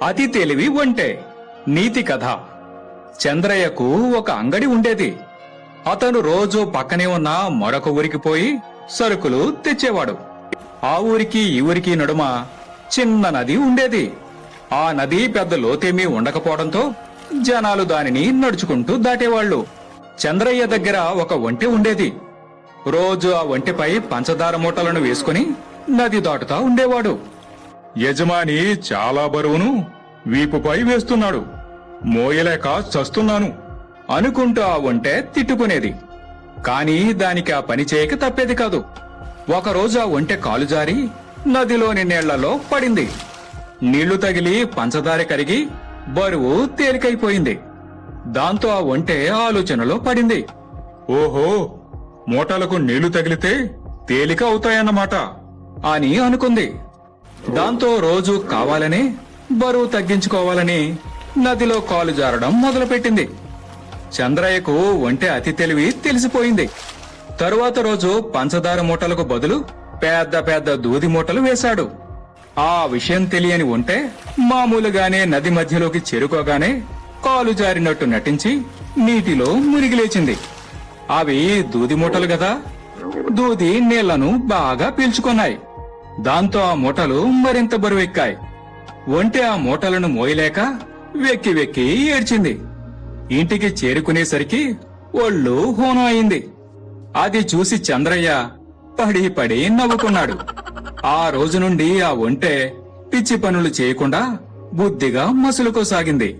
అతి తెలివి ఒంటె. నీతి కథ. చంద్రయ్యకు ఒక అంగడి ఉండేది. అతను రోజూ పక్కనే ఉన్న మరొక ఊరికి పోయి సరుకులు తెచ్చేవాడు. ఆ ఊరికి ఈ ఊరికి నడుమ చిన్న నది ఉండేది. ఆ నది పెద్ద లోతేమీ ఉండకపోవడంతో జనాలు దానిని నడుచుకుంటూ దాటేవాళ్లు. చంద్రయ్య దగ్గర ఒక ఒంటె ఉండేది. రోజు ఆ ఒంటెపై పంచదార మూటలను వేసుకుని నది దాటుతా ఉండేవాడు. యజమాని చాలా బరువును వీపుపై వేస్తున్నాడు, మోయలేక చస్తున్నాను అనుకుంటూ ఆ ఒంటె తిట్టుకునేది. కాని దానికి ఆ పని చేయక తప్పేది కాదు. ఒకరోజు ఆ ఒంటె కాలు జారి నదిలోని నీళ్లలో పడింది. నీళ్లు తగిలి పంచదార కరిగి బరువు తేలికైపోయింది. దాంతో ఆ ఒంటె ఆలోచనలో పడింది. ఓహో, మూటలకు నీళ్లు తగిలితే తేలిక అవుతాయన్నమాట అని అనుకుంది. దాంతో రోజు కావాలని బరువు తగ్గించుకోవాలని నదిలో కాలు జారడం మొదలుపెట్టింది. చంద్రయ్యకు ఒంటె అతి తెలివి తెలిసిపోయింది. తరువాత రోజు పంచదార మూటలకు బదులు పెద్ద పెద్ద దూది మూటలు వేశాడు. ఆ విషయం తెలియని ఒంటె మామూలుగానే నది మధ్యలోకి చేరుకోగానే కాలు జారినట్టు నటించి నీటిలో మునిగిలేచింది. అవి దూది మూటలు గదా, దూది నీళ్లను బాగా పీల్చుకున్నాయి. దాంతో ఆ మూటలు మరింత బరువెక్కాయి. ఒంటె ఆ మూటలను మోయలేక వెక్కి వెక్కి ఏడ్చింది. ఇంటికి చేరుకునేసరికి ఒళ్ళు హోనం అయింది. అది చూసి చంద్రయ్య పడి పడి నవ్వుకున్నాడు. ఆ రోజు నుండి ఆ ఒంటె పిచ్చి పనులు చేయకుండా బుద్ధిగా మసులుకోసాగింది.